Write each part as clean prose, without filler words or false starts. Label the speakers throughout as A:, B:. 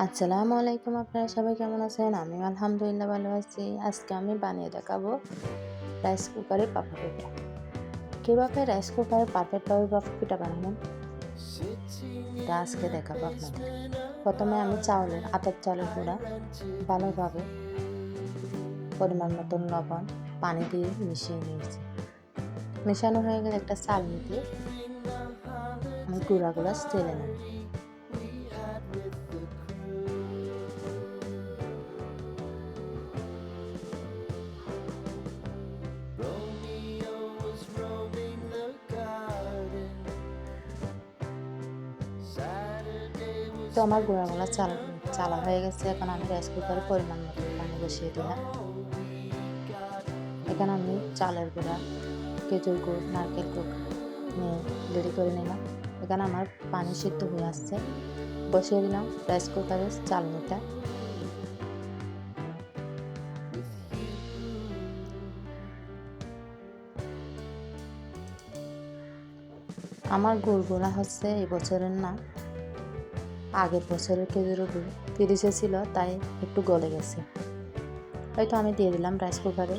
A: আসসালামু আলাইকুম, আপনারা সবাই কেমন আছেন? আমি আলহামদুলিল্লাহ ভালো আছি। আজকে আমি বানিয়ে দেখাবো রাইস কুকারে পাপা পিঠা। কীভাবে রাইস কুকারে পারফেক্টভাবে পাপা পিঠা বানাবেন তা আজকে দেখাবো আপনাদের। প্রথমে আমি আতপ চালের গুঁড়া ভালোভাবে পরিমাণ মতন লবণ পানি দিয়ে মিশিয়ে নিয়েছি। মেশানো হয়ে গেলে একটা চালনি দিয়ে আমি গুঁড়াগুলো চেলে নেব। তো আমার গুঁড়াগুলো চালা হয়ে গেছে। এখন আমি রাইস কুকারে পরিমাণ মতো পানি বসিয়ে দিলাম। এখানে আমি চালের গুঁড়া, খেজুর গুড়, নারকেল গুড় নিয়ে রেডি করে নিলাম। এখানে আমার পানি সিদ্ধ হয়ে আসছে। বসিয়ে দিলাম রাইস কুকারের চালনিটা। আমার গুড়গুলা হচ্ছে এই বছরের না, আগের বছরের খেজুরের গুড় ফ্রিজে ছিল, তাই একটু গলে গেছে। হয়তো আমি দিয়ে দিলাম রাইস কুকারে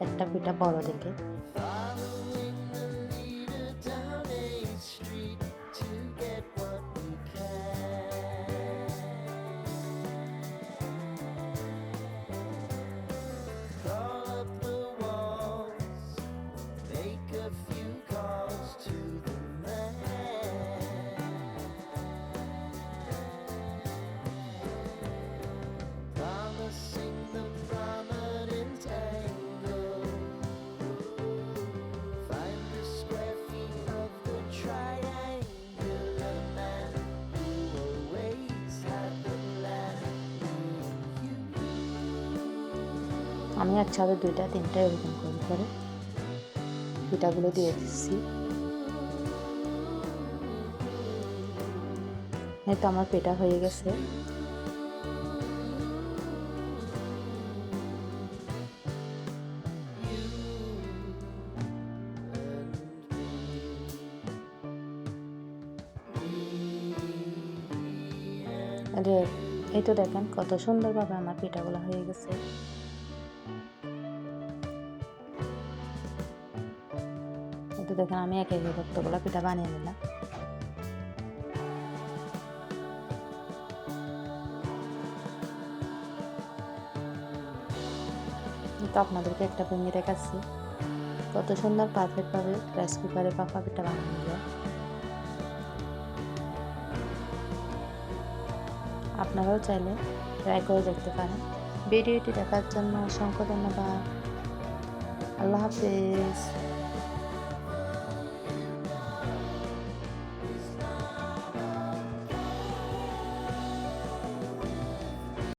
A: একটা পিঠা বড় দেখে। আমি একসাথে দুইটা তিনটা এরকম করে পিঠাগুলো দিয়ে দিচ্ছি। এই তো আমার পিঠা হয়ে গেছে। এই তো দেখেন কত সুন্দরভাবে আমার পিঠাগুলো হয়ে গেছে। এই তো দেখেন আমি একে একে কতগুলো পিঠা বানিয়ে নিলাম। তো আপনাদেরকে একটা ভেঙে দেখাচ্ছি কত সুন্দর পারফেক্টভাবে রাইস কুকারে পাপা পিঠা বানানো যায়। আপনারাও চাইলে ট্রাই করে দেখতে পারেন। ভিডিওটি দেখার জন্য অসংখ্য ধন্যবাদ। আল্লাহ হাফেজ।